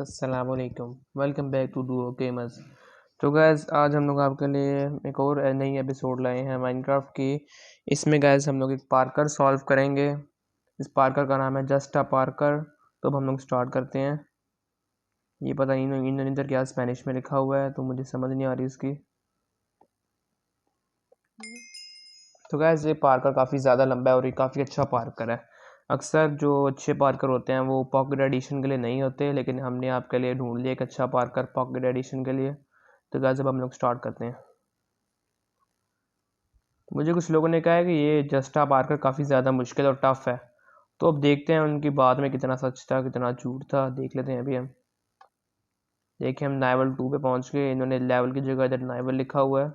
अस्सलामुअलैकुम। Welcome back to duo gamers. तो guys आज हम लोग आपके लिए एक और नई एपिसोड लाए हैं माइनक्राफ्ट की। इसमें गैस हम लोग एक पार्कर सॉल्व करेंगे। इस पार्कर का नाम है जस्ट अ पार्कर। तो अब हम लोग स्टार्ट करते हैं। ये पता नहीं इन्होंने इधर क्या स्पेनिश में लिखा हुआ है तो मुझे समझ नहीं आ रही इसकी। तो गैस ये पार्कर काफ़ी ज़्यादा लंबा है और ये काफ़ी अच्छा पार्कर है। अक्सर जो अच्छे पार्कर होते हैं वो पॉकेट एडिशन के लिए नहीं होते, लेकिन हमने आपके लिए ढूंढ लिया एक अच्छा पार्कर पॉकेट एडिशन के लिए। तो गैस अब हम लोग स्टार्ट करते हैं। मुझे कुछ लोगों ने कहा है कि ये जस्टा पार्कर काफ़ी ज़्यादा मुश्किल और टफ है। तो अब देखते हैं उनकी बात में कितना सच था कितना झूठ था, देख लेते हैं अभी हम। देखिए हम लेवल 2 पे पहुंच गए। इन्होंने लेवल की जगह इधर लेवल लिखा हुआ है।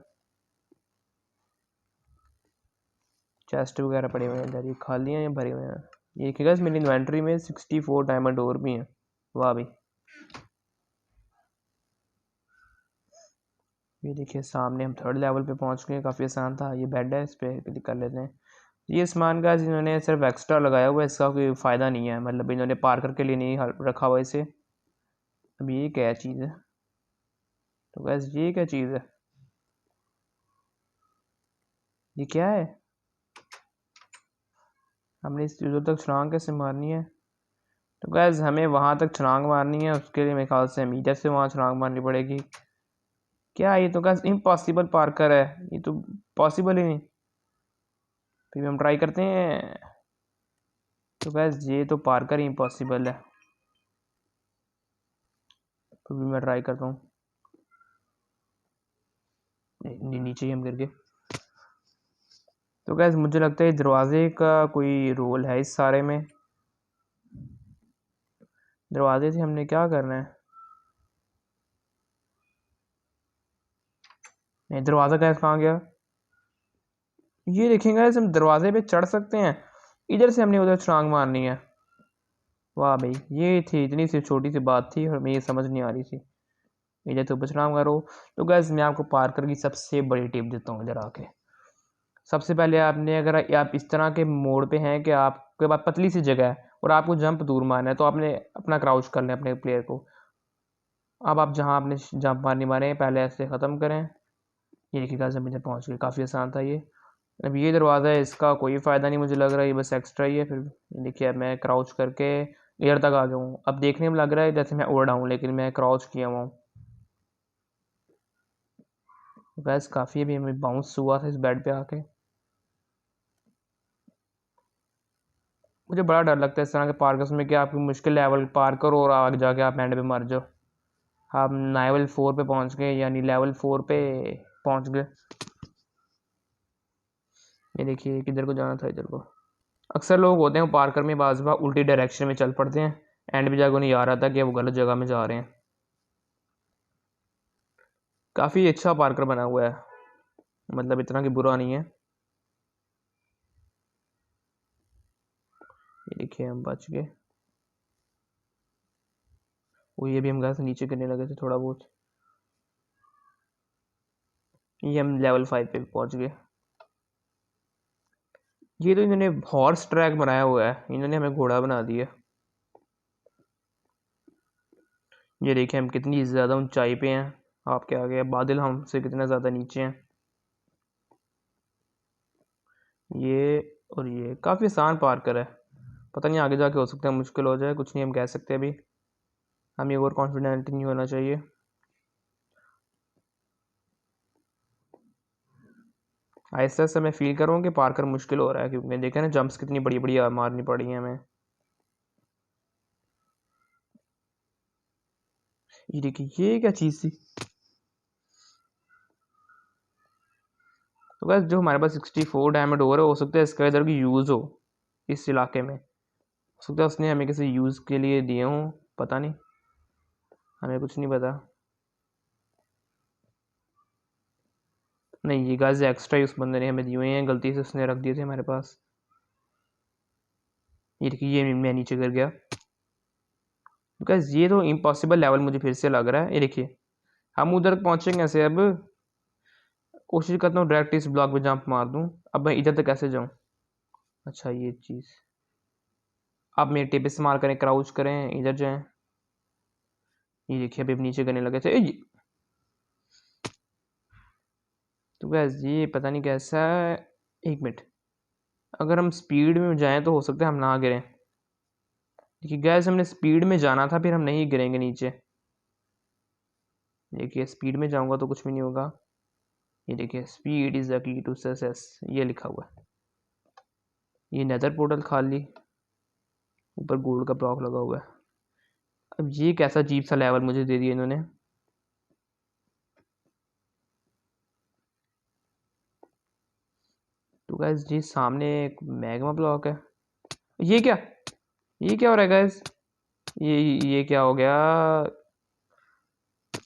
चेस्ट वगैरह पड़े हुए हैं इधर, ये खाली हैं या भरे हुए हैं। ये देखिएगा मेरी इन्वेंट्री में 64 डायमंड और भी हैं। वाह भाई। ये देखिए सामने हम 3rd लेवल पे पहुंच गए। काफ़ी आसान था। ये बेड है, इस पर क्लिक कर लेते हैं। ये सामान का इन्होंने सिर्फ एक्स्ट्रा लगाया हुआ है, इसका कोई फ़ायदा नहीं है। मतलब इन्होंने पार्कर के लिए नहीं रखा हुआ इसे। अब ये क्या चीज़ है? तो बस ये क्या चीज़ है? ये क्या है? हमने इस चीज़ों तक छलांग कैसे मारनी है? तो गैस हमें वहाँ तक छलांग मारनी है, उसके लिए मेरे ख्याल से हमें इधर से वहाँ छलांग मारनी पड़ेगी। क्या ये तो गैस इम्पॉसिबल पार्कर है, ये तो पॉसिबल ही नहीं। फिर हम ट्राई करते हैं। तो गैस ये तो पार्कर ही इम्पॉसिबल है। तो भी मैं ट्राई करता हूँ। नीचे ही हम गिर गए। तो गैस मुझे लगता है दरवाजे का कोई रोल है इस सारे में। दरवाजे से हमने क्या करना है? नहीं, दरवाज़ा गैस कहाँ गया? ये देखेंगे गैस हम दरवाजे पे चढ़ सकते हैं। इधर से हमने उधर छलांग मारनी है। वाह भाई, ये थी इतनी सी छोटी सी बात थी और हमें ये समझ नहीं आ रही थी। इधर तो छलांग मारो। तो गैस मैं आपको पार्कर की सबसे बड़ी टिप देता हूँ इधर आके। सबसे पहले आपने अगर आप इस तरह के मोड पे हैं कि आपके पास पतली सी जगह है और आपको जंप दूर मारना है, तो आपने अपना क्राउच कर लें अपने प्लेयर को। अब आप जहाँ आपने जंप मारनी मारे पहले ऐसे ख़त्म करें। ये देखिएगा ज़मीन पे पहुँच गए। काफ़ी आसान था ये। अब ये दरवाज़ा है, इसका कोई फ़ायदा नहीं मुझे लग रहा है, ये बस एक्स्ट्रा ही है। फिर देखिए अब मैं क्राउच करके एयर तक आ गया हूँ। अब देखने में लग रहा है जैसे मैं उड़ रहा हूँ, लेकिन मैं क्राउच किया हुआ हूँ। वैसे काफ़ी अभी हमें बाउंस हुआ था इस बेड पे आके। मुझे बड़ा डर लगता है इस तरह के पार्कर्स में कि आपकी मुश्किल लेवल पार करो और आगे जाके आप एंड पे मर जाओ। हम लेवल 4 पे पहुंच गए, यानी लेवल 4 पे पहुंच गए। ये देखिए किधर को जाना था, इधर को। अक्सर लोग होते हैं वो पार्कर में बाज़ बार उल्टी डायरेक्शन में चल पड़ते हैं। एंड भी जाकर उन्हें याद आता कि वो गलत जगह में जा रहे हैं। काफ़ी अच्छा पार्कर बना हुआ है, मतलब इतना कि बुरा नहीं है। ये देखिए हम बच गए। वो ये भी हम घर से नीचे गिरने लगे थे थोड़ा बहुत। ये हम लेवल 5 पे पहुंच गए। ये तो इन्होंने हॉर्स ट्रैक बनाया हुआ है, इन्होंने हमें घोड़ा बना दिया। ये देखिए हम कितनी ज़्यादा ऊंचाई पे हैं। आपके आगे बादल हमसे कितना ज़्यादा नीचे हैं। ये और ये काफ़ी आसान पार्कर है। पता नहीं आगे जाके हो सकता है मुश्किल हो जाए, कुछ नहीं हम कह सकते अभी। हमें और कॉन्फिडेंट नहीं होना चाहिए। आहिस्ता आहिस्ता मैं फील कर रहा हूँ कि पार्कर मुश्किल हो रहा है, क्योंकि देखा ना जंप्स कितनी बड़ी बड़ी मारनी पड़ी हैं हमें। ये देखिए ये क्या चीज़ थी? तो बस जो हमारे पास 64 डायमंड हो रहा है, हो सकता है इसका इधर की यूज़ हो इस इलाके में। हो सकता है उसने हमें किसी यूज़ के लिए दिए हों, पता नहीं, हमें कुछ नहीं पता। नहीं, ये गाइस एक्स्ट्रा ही उस बंदे ने हमें दिए हुए हैं, गलती से उसने रख दिए थे हमारे पास। ये देखिए ये मैं नीचे गिर गया। गाइस ये तो इम्पॉसिबल लेवल मुझे फिर से लग रहा है। ये देखिए हम उधर पहुंचेंगे कैसे अब? कोशिश करता हूँ डायरेक्ट इस ब्लॉक पे जंप मार दूँ। अब मैं इधर तक कैसे जाऊँ? अच्छा ये चीज़। अब मेरे टिप इस्तेमाल करें, क्राउच करें, इधर जाएं। ये देखिए अभी नीचे करने लगे थे। तो गैस ये पता नहीं कैसा है। एक मिनट, अगर हम स्पीड में जाएं तो हो सकता है हम ना गिरें। देखिए गैस हमने स्पीड में जाना था, फिर हम नहीं गिरेंगे नीचे। देखिए स्पीड में जाऊंगा तो कुछ भी नहीं होगा। ये देखिए speed is the key to success, ये लिखा हुआ है। ये नेदर पोर्टल खाली, ऊपर गोल्ड का ब्लॉक लगा हुआ है। अब ये कैसा अजीब सा लेवल मुझे दे दिया इन्होंने। तो गैस जी सामने एक मैग्मा ब्लॉक है। ये क्या, ये क्या हो रहा है गैस? ये क्या हो गया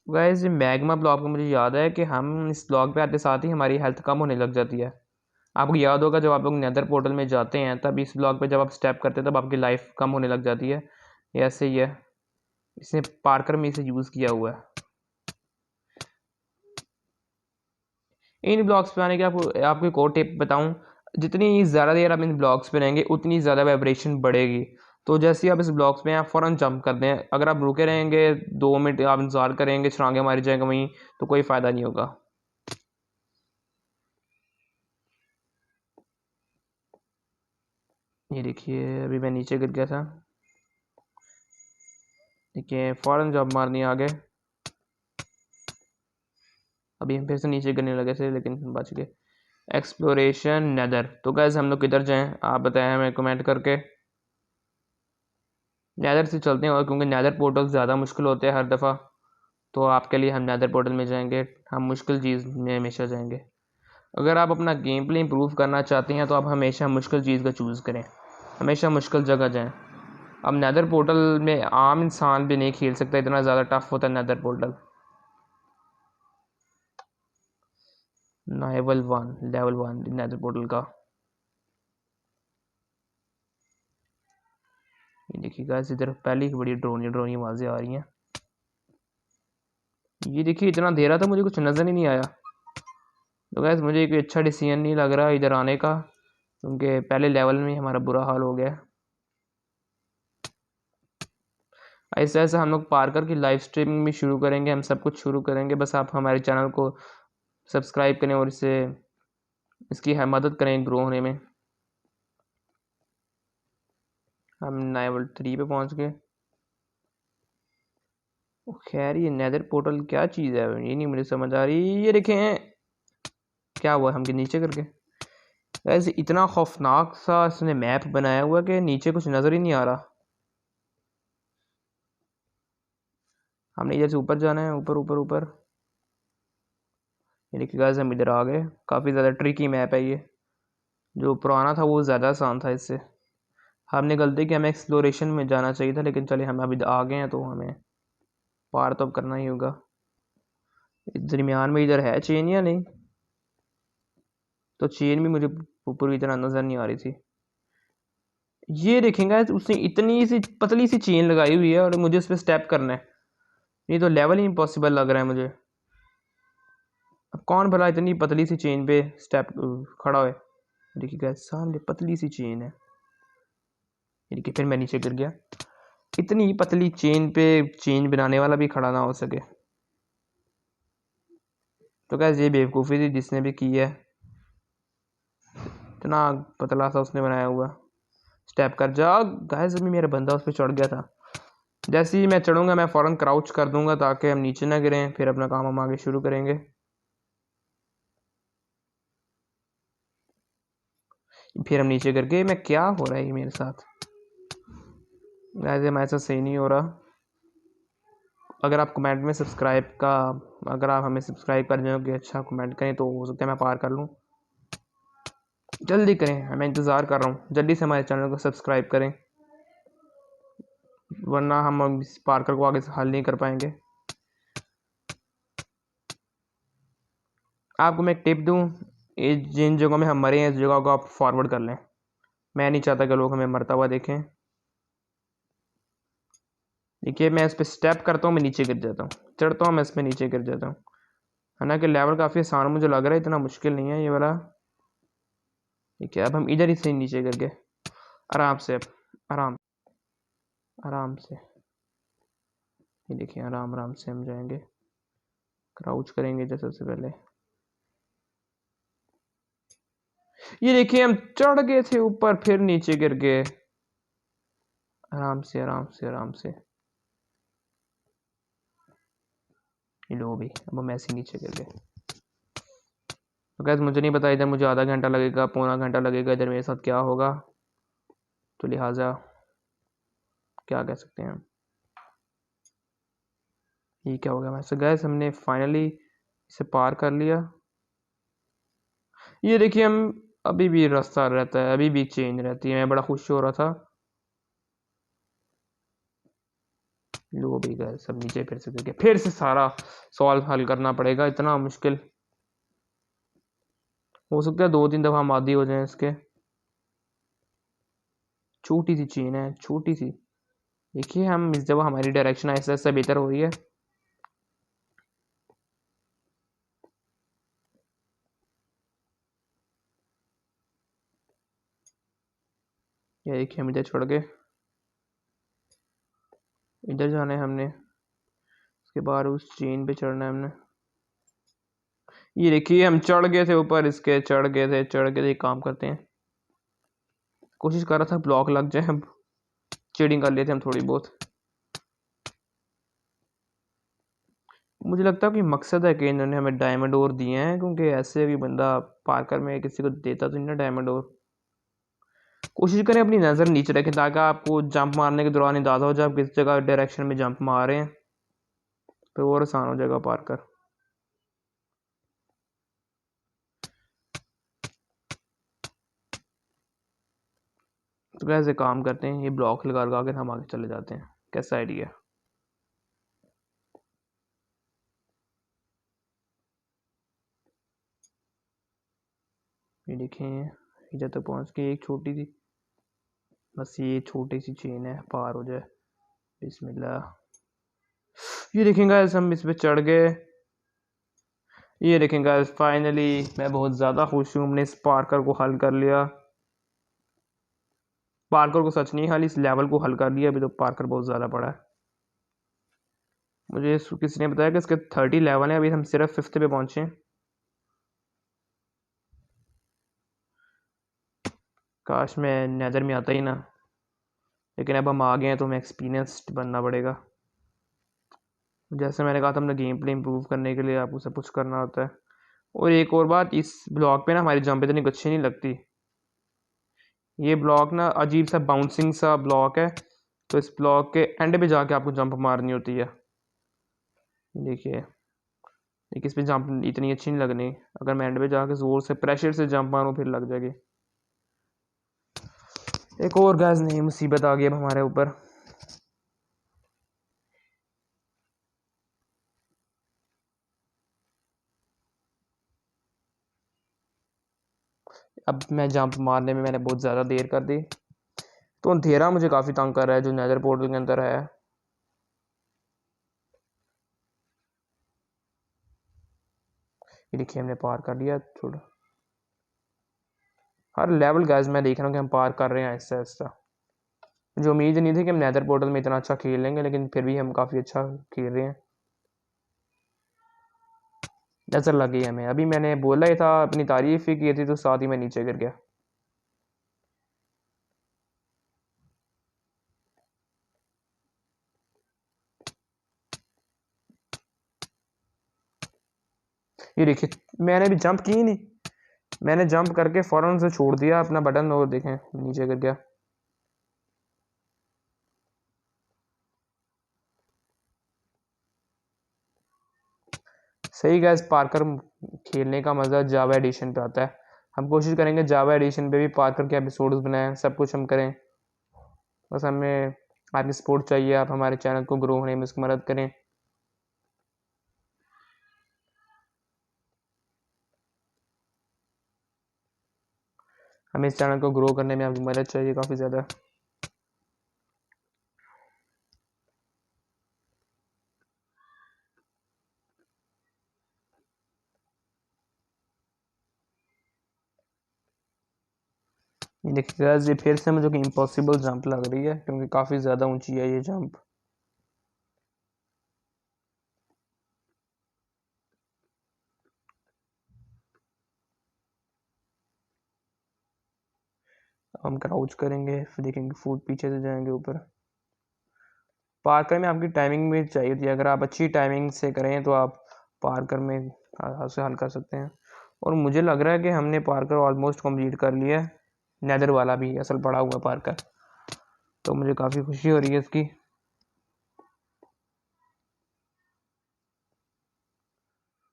गैस? ये मैग्मा ब्लॉक में मुझे याद है कि हम इस ब्लॉक पे आते साथ ही हमारी हेल्थ कम होने लग जाती है। आपको याद होगा जब आप लोग नेदर पोर्टल में जाते हैं तब इस ब्लॉक पे जब आप स्टेप करते हैं तब आपकी लाइफ कम होने लग जाती है। ये ऐसे ही है, इसने पार्कर में इसे यूज़ किया हुआ है। इन ब्लॉक्स पे आने के आपको एक और टिप बताऊं। जितनी ज़्यादा देर आप इन ब्लॉक्स पे रहेंगे उतनी ज़्यादा वाइब्रेशन बढ़ेगी। तो जैसे ही आप इस ब्लॉक्स पे आप फ़ौरन जंप कर दें। अगर आप रुके रहेंगे 2 मिनट आप इंतज़ार करेंगे छलांगे मारी जाएंगे वहीं, तो कोई फ़ायदा नहीं होगा। ये देखिए अभी मैं नीचे गिर गया था। देखिए फ़ौरन जंप मारनी है आगे। अभी हम फिर से नीचे गिरने लगे थे लेकिन बच गए। एक्सप्लोरेशन नेदर, तो गैस हम लोग किधर जाएं आप बताएं हमें कमेंट करके। नेदर से चलते हैं, और क्योंकि नेदर पोर्टल ज़्यादा मुश्किल होते हैं हर दफ़ा, तो आपके लिए हम नेदर पोर्टल में जाएंगे। हम मुश्किल चीज़ में हमेशा जाएंगे। अगर आप अपना गेम प्ले इम्प्रूव करना चाहते हैं तो आप हमेशा मुश्किल चीज़ का चूज़ करें, हमेशा मुश्किल जगह जाएं। अब नेदर पोर्टल में आम इंसान भी नहीं खेल सकता, इतना ज़्यादा टफ होता है nether portal. Level 1 nether portal का। ये देखिए गाइस इधर पहले ही बड़ी ड्रोनी ड्रोनी आवाज़ें आ रही हैं। ये देखिए इतना अंधेरा था मुझे कुछ नज़र ही नहीं आया। तो गैस मुझे कोई अच्छा डिसीजन नहीं लग रहा इधर आने का, क्योंकि पहले लेवल में ही हमारा बुरा हाल हो गया। ऐसे ऐसे हम लोग पार्कर की लाइव स्ट्रीमिंग भी शुरू करेंगे, हम सब कुछ शुरू करेंगे। बस आप हमारे चैनल को सब्सक्राइब करें और इसकी मदद करें ग्रो होने में। हम लेवल 3 पे पहुंच गए। खैर ये नेदर पोर्टल क्या चीज़ है ये नहीं मुझे समझ आ रही। ये देखें क्या हुआ हम के नीचे करके। वैसे इतना खौफनाक सा इसने मैप बनाया हुआ कि नीचे कुछ नज़र ही नहीं आ रहा। हमने इधर से ऊपर जाना है, ऊपर ऊपर ऊपर। ये देखिए गाइस हम इधर आ गए। काफ़ी ज़्यादा ट्रिकी मैप है ये, जो पुराना था वो ज़्यादा आसान था इससे। हमने गलती की, हमें एक्सप्लोरेशन में जाना चाहिए था, लेकिन चलिए हम अभी आ गए हैं तो हमें पार तो अब करना ही होगा। दरमियान में इधर है चेन या नहीं? तो चेन भी मुझे पूरी तरह नज़र नहीं आ रही थी। ये देखेंगे उसने इतनी सी पतली सी चेन लगाई हुई है और मुझे उस पर स्टेप करना है। ये तो लेवल ही इम्पॉसिबल लग रहा है मुझे। अब कौन भला इतनी पतली सी चेन पे स्टेप खड़ा है। देखिए गाइस सामने पतली सी चेन है। ये देखिए फिर मैं नीचे गिर गया। इतनी पतली चेन पे चेन बनाने वाला भी खड़ा ना हो सके, तो गाइस ये बेवकूफ़ी थी जिसने भी की है। इतना पतला सा उसने बनाया हुआ। स्टेप कर जा गाइस, अभी मेरा बंदा उस पर चढ़ गया था। जैसे ही मैं चढ़ूंगा मैं फ़ौरन क्राउच कर दूंगा ताकि हम नीचे ना गिरें, फिर अपना काम हम आगे शुरू करेंगे। फिर हम नीचे करके मैं क्या हो रहा है ये मेरे साथ। वैसे हमारे साथ सही नहीं हो रहा। अगर आप कमेंट में सब्सक्राइब का, अगर आप हमें सब्सक्राइब कर जाओगे अच्छा कमेंट करें तो हो सकता है मैं पार कर लूँ। जल्दी करें, मैं इंतज़ार कर रहा हूँ, जल्दी से हमारे चैनल को सब्सक्राइब करें, वरना हम इस पार्कर को आगे से हल नहीं कर पाएंगे। आपको मैं एक टिप दूँ, जिन जगहों में हम मरे हैं इस जगह को आप फॉरवर्ड कर लें। मैं नहीं चाहता कि लोग हमें मरता हुआ देखें। देखिए मैं इस पर स्टेप करता हूँ मैं नीचे गिर जाता हूँ, चढ़ता हूँ मैं इस पर नीचे गिर जाता हूँ। हालांकि लेवल काफ़ी आसान मुझे लग रहा है, इतना मुश्किल नहीं है ये वाला। ठीक है अब हम इधर ही से नीचे गिर गए आराम से। अब आराम आराम से। ये देखिए आराम आराम से हम जाएंगे, क्राउच करेंगे जैसे सबसे पहले। ये देखिए हम चढ़ गए थे ऊपर, फिर नीचे गिर गए। आराम से आराम से आराम से। लो भी, अब हम ऐसे नीचे गिर गए। तो गैस मुझे नहीं पता इधर मुझे आधा घंटा लगेगा, पौना घंटा लगेगा, इधर मेरे साथ क्या होगा, तो लिहाजा क्या कह सकते हैं हम। ये क्या हो गया वैसे गैस, हमने फाइनली इसे पार कर लिया। ये देखिए हम अभी भी रास्ता रहता है, अभी भी चेंज रहती है, मैं बड़ा खुश हो रहा था। लो भी गए सब नीचे, फिर से गिर गए, फिर से सारा सवाल हल करना पड़ेगा, इतना मुश्किल। हो सकता है 2-3 दफा हम आदी हो जाएं इसके। छोटी सी चेन है, छोटी सी। देखिए हम इस दफा हमारी डायरेक्शन ऐसा ऐसा बेहतर हो रही है। ये देखिए हम इधर छोड़ गए, इधर जाना है हमने, उसके बाद उस चेन पे चढ़ना है हमने। ये देखिए हम चढ़ गए थे ऊपर इसके, चढ़ गए थे। काम करते हैं, कोशिश कर रहा था ब्लॉक लग जाए, हम चीटिंग कर लेते हम थोड़ी बहुत। मुझे लगता है कि मकसद है कि इन्होंने हमें डायमंड और दिए हैं, क्योंकि ऐसे भी बंदा पार्कर में किसी को देता तो नहीं ना डायमंड और। कोशिश करें अपनी नज़र नीचे रखें ताकि आपको जंप मारने के दौरान अंदाजा हो जाए आप किस जगह डायरेक्शन में जंप मार रहे हैं, तो और आसान हो जाएगा पार्कर। तो कैसे काम करते हैं, ये ब्लॉक लगा लगा कर हम आगे चले जाते हैं, कैसा आइडिया। ये देखें इधर तक पहुंच के, एक छोटी सी, बस ये छोटी सी चेन है, पार हो जाए। बिस्मिल्लाह। ये देखें गाइस हम इस पे चढ़ गए। ये देखें गाइस फाइनली मैं बहुत ज़्यादा खुश हूँ, हमने इस पार्कर को हल कर लिया। पार्कर को सच नहीं, खाली इस लेवल को हल कर लिया, अभी तो पार्कर बहुत ज़्यादा पड़ा है। मुझे किसी ने बताया कि इसके 30 लेवल हैं, अभी हम सिर्फ 5th पे पहुँचे हैं। काश मैं नेदर में आता ही ना, लेकिन अब हम आ गए हैं तो हमें एक्सपीरियंस्ड बनना पड़ेगा। जैसे मैंने कहा था हमने गेम प्ले इम्प्रूव करने के लिए आपको सब कुछ करना होता है। और एक और बात, इस ब्लॉक पे ना हमारी जंप इतनी अच्छी नहीं लगती। ये ब्लॉक ना अजीब सा बाउंसिंग सा ब्लॉक है, तो इस ब्लॉक के एंड पे जाके आपको जंप मारनी होती है। देखिए लेकिन इस पे जंप इतनी अच्छी नहीं लगनी, अगर मैं एंड पे जाके ज़ोर से प्रेशर से जंप मारूँ फिर लग जाएगी। एक और गैस नई मुसीबत आ गई अब हमारे ऊपर। अब मैं जंप मारने में मैंने बहुत ज़्यादा देर कर दी, तो अंधेरा मुझे काफ़ी तंग कर रहा है जो नेदर पोर्टल के अंदर है। ये देखिए हमने पार कर लिया थोड़ा, हर लेवल गैस मैं देख रहा हूँ कि हम पार कर रहे हैं आहिस्ता आहिस्ता। मुझे उम्मीद नहीं थी कि हम नेदर पोर्टल में इतना अच्छा खेल लेंगे, लेकिन फिर भी हम काफ़ी अच्छा खेल रहे हैं। नज़र लग गई हमें, अभी मैंने बोला ही था, अपनी तारीफ ही की थी, तो साथ ही मैं नीचे गिर गया। ये देखिए मैंने भी जंप की नहीं, मैंने जंप करके फ़ौरन से छोड़ दिया अपना बटन, और देखें नीचे गिर गया। सही गैस पार्कर खेलने का मज़ा जावा एडिशन पे आता है। हम कोशिश करेंगे जावा एडिशन पे भी पार्कर के एपिसोड्स बनाएं, सब कुछ हम करें। बस हमें आपकी सपोर्ट चाहिए, आप हमारे चैनल को ग्रो होने में इसकी मदद करें। हमें इस चैनल को ग्रो करने में आपकी मदद चाहिए काफ़ी ज़्यादा। ये देखिए गाइस ये फिर से मुझे कि इम्पॉसिबल जंप लग रही है, क्योंकि काफ़ी ज़्यादा ऊंची है ये जंप। हम क्राउच करेंगे, फिर देखेंगे फूड पीछे से जाएंगे ऊपर। पार्कर में आपकी टाइमिंग भी चाहिए होती है, अगर आप अच्छी टाइमिंग से करें तो आप पार्कर में आराम से हल कर सकते हैं। और मुझे लग रहा है कि हमने पार्कर ऑलमोस्ट कंप्लीट कर लिया है, नेदर वाला भी असल पड़ा हुआ पार्कर, तो मुझे काफ़ी खुशी हो रही है इसकी।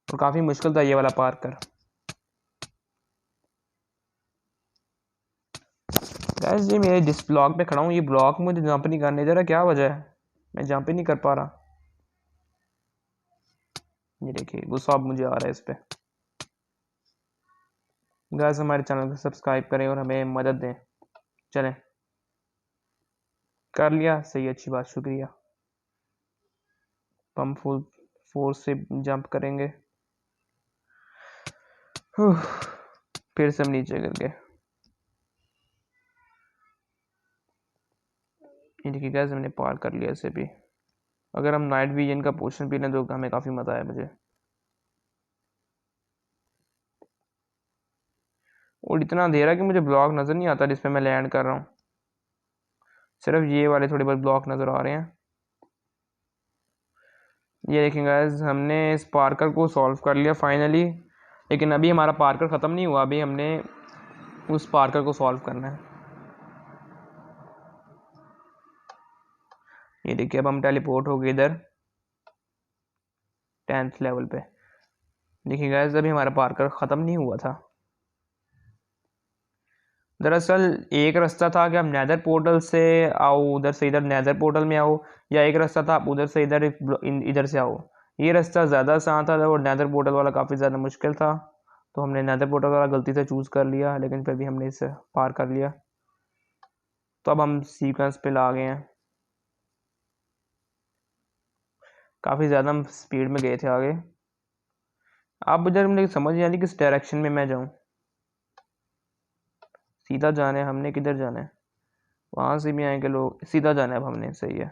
और काफ़ी मुश्किल था ये वाला पार्कर। गैस जी मैं जिस ब्लॉक पे खड़ा हूँ, ये ब्लॉक मुझे जंप नहीं करने दे रहा, क्या वजह है? मैं जंप ही नहीं कर पा रहा। ये देखिए गुस्सा अब मुझे आ रहा है इस पे। गैस हमारे चैनल को सब्सक्राइब करें और हमें मदद दें। चलें, कर लिया, सही, अच्छी बात, शुक्रिया। हम फुल फोर्स से जंप करेंगे। फिर से हम नीचे करके, ये देखिए गैस हमने पार कर लिया इसे भी। अगर हम नाइट विजन का पोर्शन भी लें तो हमें काफ़ी मज़ा आया मुझे। और इतना अंधेरा कि मुझे ब्लॉक नज़र नहीं आता जिस पे मैं लैंड कर रहा हूँ, सिर्फ ये वाले थोड़े बहुत ब्लॉक नज़र आ रहे हैं। ये देखें गाइस हमने इस पार्कर को सॉल्व कर लिया फाइनली, लेकिन अभी हमारा पार्कर ख़त्म नहीं हुआ, अभी हमने उस पार्कर को सॉल्व करना है। ये देखिए अब हम टेलीपोर्ट हो गए इधर 10th लेवल पे। देखिए गाइस अभी हमारा पार्कर ख़त्म नहीं हुआ था। दरअसल एक रास्ता था कि हम नेदर पोर्टल से आओ, उधर से इधर नेदर पोर्टल में आओ, या एक रास्ता था आप उधर से इधर इधर से आओ। ये रास्ता ज़्यादा आसान था और नेदर पोर्टल वाला काफ़ी ज़्यादा मुश्किल था, तो हमने नेदर पोर्टल वाला गलती से चूज़ कर लिया, लेकिन फिर भी हमने इसे पार कर लिया। तो अब हम सीक्वेंस पे ला गए हैं, काफ़ी ज़्यादा हम स्पीड में गए थे आगे। अब इधर मुझे समझ नहीं आ रही किस डायरेक्शन में मैं जाऊँ। सीधा जाना है हमने, किधर जाना है? वहाँ से भी आएंगे लोग, सीधा जाना है अब हमने, सही है।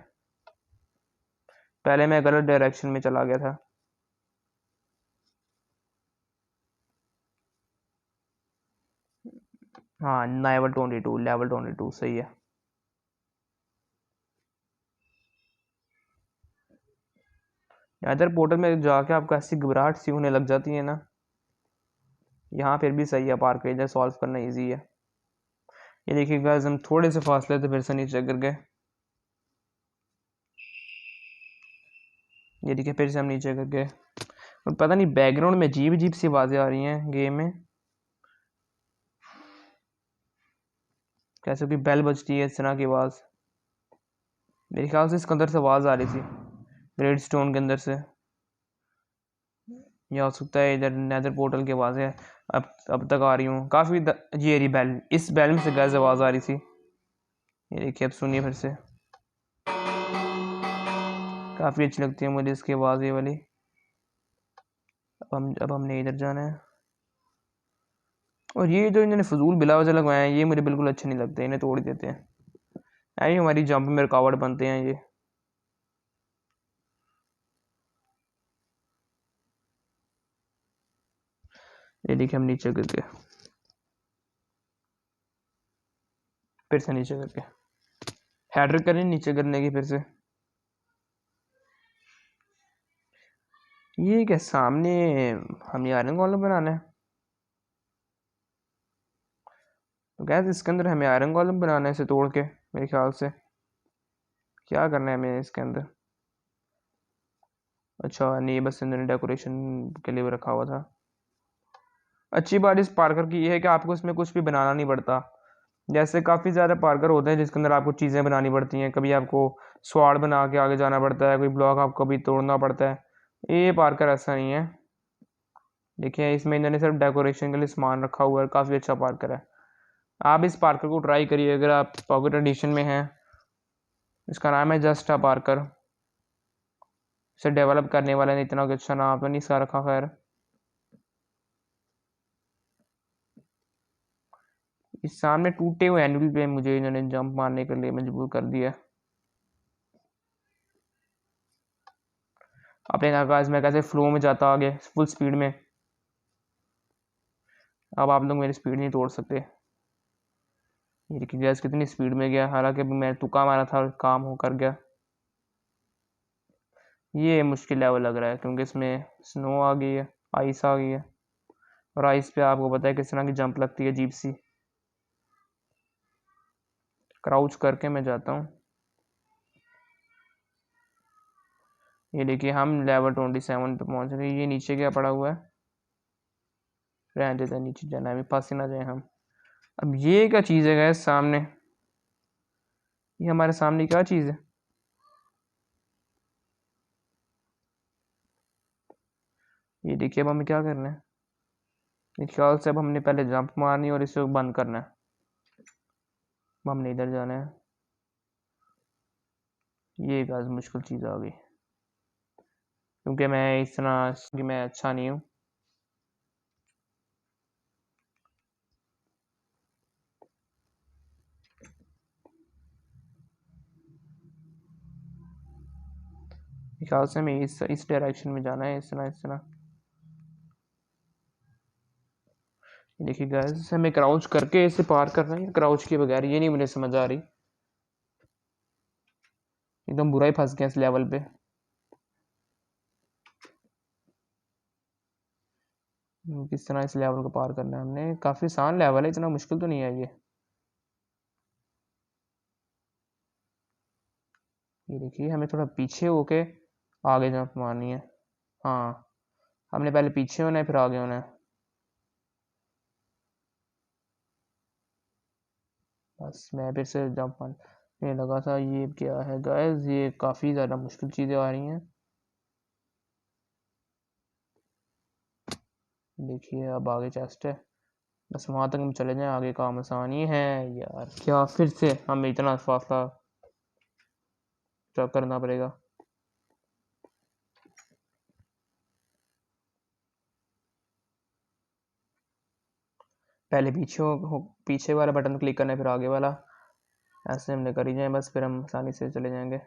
पहले मैं गलत डायरेक्शन में चला गया था। हाँ लेवल 22 सही है। इधर पोर्टल में जाके आपको ऐसी घबराहट सी होने लग जाती है ना। यहाँ फिर भी सही है, पार्क इधर सॉल्व करना इजी है। ये देखिए गाइस हम थोड़े से फासले थे फिर से नीचे गिर गए। ये देखिए फिर से हम नीचे गिर गए। और पता नहीं बैकग्राउंड में अजीब अजीब सी आवाज़ें आ रही हैं गेम में, कैसे कि बेल बजती है इस तरह की आवाज़। मेरे ख्याल से इसके अंदर से आवाज़ आ रही थी, रेड स्टोन के अंदर से, या हो सकता है इधर नेदर पोर्टल की आवाज़ है। अब तक आ रही हूँ काफ़ी ये रही बेल, इस बेल में से गैस आवाज़ आ रही थी। ये देखिए अब सुनिए फिर से, काफ़ी अच्छी लगती है मुझे इसकी आवाज़ ये वाली। अब हमने इधर जाना है। और ये जो इन्होंने फजूल बिला वजह लगवाए हैं ये मुझे बिल्कुल अच्छे नहीं लगते, इन्हें तोड़ देते हैं, ऐसे हमारी जंप में रुकावट बनते हैं ये। ये देखिए हम नीचे गिर गए, फिर से नीचे गिर गए। हैड्रिक करें नीचे गिरने की फिर से। ये क्या सामने हमें आयरन गोलम बनाना है? तो गैस इसके अंदर हमें आयरन गोलम बनाना है इसे तोड़ के, मेरे ख्याल से क्या करना है हमें इसके अंदर? अच्छा नहीं, बस इन्होंने डेकोरेशन के लिए रखा हुआ था। अच्छी बात इस पार्कर की ये है कि आपको इसमें कुछ भी बनाना नहीं पड़ता। जैसे काफ़ी ज़्यादा पार्कर होते हैं जिसके अंदर आपको चीज़ें बनानी पड़ती हैं, कभी आपको स्वाड बना के आगे जाना पड़ता है, कोई ब्लॉक आपको भी तोड़ना पड़ता है। ये पार्कर ऐसा नहीं है। देखिए इसमें इन्होंने सिर्फ डेकोरेशन के लिए सामान रखा हुआ है, काफ़ी अच्छा पार्कर है। आप इस पार्कर को ट्राई करिए अगर आप पॉकेट एडिशन में हैं। इसका नाम है जस्ट अ पार्कर। इसे डेवलप करने वाले ने इतना अच्छा नाम तो नहीं इसका रखा, खैर। इस सामने टूटे हुए एनिमल पे मुझे इन्होंने जंप मारने के लिए मजबूर कर दिया। आपने कहा मैं कैसे फ्लो में जाता आगे फुल स्पीड में। अब आप लोग मेरी स्पीड नहीं तोड़ सकते। ये देखिए गैस कितनी स्पीड में गया, हालांकि अभी मैं तुक्का मारा था और काम हो कर गया। ये मुश्किल लेवल लग रहा है क्योंकि इसमें स्नो आ गई है, आइस आ गई है, और आइस पे आपको पता है किस तरह की जंप लगती है अजीब सी। क्राउच करके मैं जाता हूँ। ये देखिए हम लेवल 27 पे पहुंच गए। ये नीचे क्या पड़ा हुआ है, रहने देते हैं, नीचे जाना है, अभी फंस ना जाए हम। अब ये क्या चीज़ है गैस सामने, ये हमारे सामने क्या चीज़ है? ये देखिए अब हमें क्या करना है। इस ख्याल से अब हमने पहले जंप मारनी है और इसे बंद करना है। अब हमने इधर जाना है। ये गैस मुश्किल चीज़ आ गई क्योंकि मैं इस तरह कि मैं अच्छा नहीं हूँ। ख्याल से हमें इस डायरेक्शन में जाना है, इस तरह। देखिए गाइस हमें क्राउच करके इसे पार करना है या क्राउच के बगैर, ये नहीं मुझे समझ आ रही। एकदम बुरा ही फंस गया इस लेवल पे। किस तरह इस लेवल को पार करना है हमने, काफ़ी आसान लेवल है, इतना मुश्किल तो नहीं है ये। ये देखिए हमें थोड़ा पीछे होके आगे जंप मारनी है। हाँ, हमने पहले पीछे होना है फिर आगे होना है। बस मैं फिर से जंप मारने लगा था। ये क्या है गाइस, ये काफ़ी ज़्यादा मुश्किल चीज़ें आ रही हैं। देखिए अब आगे चेस्ट है, बस वहाँ तक हम चले जाएं, आगे काम आसान ही है। यार क्या फिर से हमें इतना फासला करना पड़ेगा। पहले पीछे वाला बटन क्लिक करना है फिर आगे वाला, ऐसे हमने कर ही जाए बस, फिर हम आसानी से चले जाएंगे।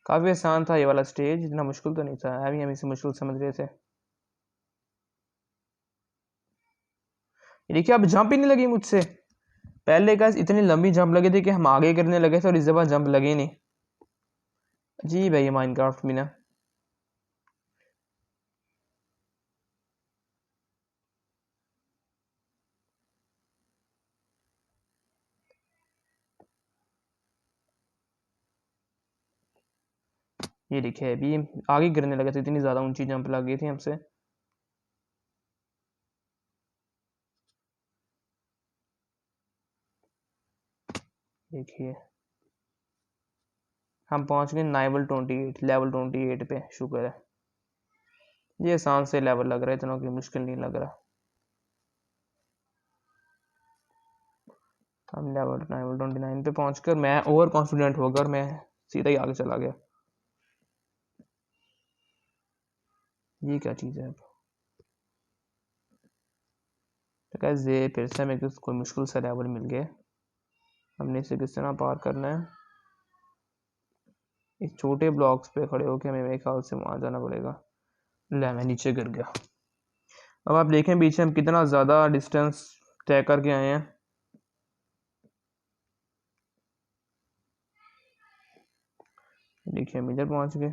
काफ़ी आसान था ये वाला स्टेज, इतना मुश्किल तो नहीं था, अभी हम इसे मुश्किल समझ रहे थे। ये देखिए अब जंप ही नहीं लगी मुझसे। पहले का इतनी लंबी जंप लगी थी कि हम आगे करने लगे थे और इस दफ़ा जंप लगी नहीं। अजीब है ये माइनक्राफ्ट भी ना। ये देखिए अभी आगे गिरने लगे थे, इतनी ज़्यादा ऊंची जंप लग गई थी हमसे। देखिए हम पहुंच गए लेवल 28 पे, शुक्र है। ये आसान से लेवल लग रहा है, इतना कोई मुश्किल नहीं लग रहा। हम लेवल 29 पे पहुंचकर मैं ओवर कॉन्फिडेंट हो गया और मैं सीधा ही आगे चला गया। ये क्या चीज़ है अब? तो कैसे ये फिर से हमें कोई मुश्किल सा लेवल मिल गया, हमने इसे किस तरह पार करना है। इस छोटे ब्लॉक्स पे खड़े होकर हमें मेरे ख्याल से वहां जाना पड़ेगा। ले मैं नीचे गिर गया। अब आप देखें पीछे हम कितना ज़्यादा डिस्टेंस तय करके आए हैं। देखिए हम इधर पहुंच गए।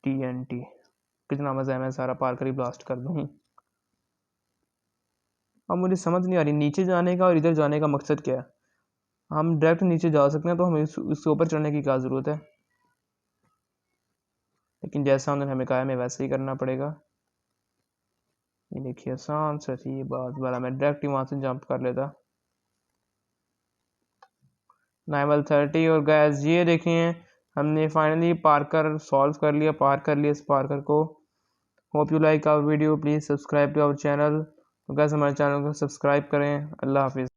TNT, कितना मज़ा है, मैं सारा पार कर ही ब्लास्ट कर दूँ। अब मुझे समझ नहीं आ रही नीचे जाने का और इधर जाने का मकसद क्या है। हम डायरेक्ट नीचे जा सकते हैं तो हमें इसके ऊपर चढ़ने की क्या ज़रूरत है, लेकिन जैसा उन्होंने हमें कहा हमें वैसे ही करना पड़ेगा। ये देखिए आसान सा थी ये बात, वाला मैं डायरेक्ट ही वहाँ से जंप कर लेता। लेवल 30 और गैस ये देखिए हमने फाइनली पार्कर सॉल्व कर लिया, पार कर लिया इस पार्कर को। Hope you like our video, please subscribe to our channel. तो गैस हमारे चैनल को सब्सक्राइब करें। अल्लाह हाफिज़।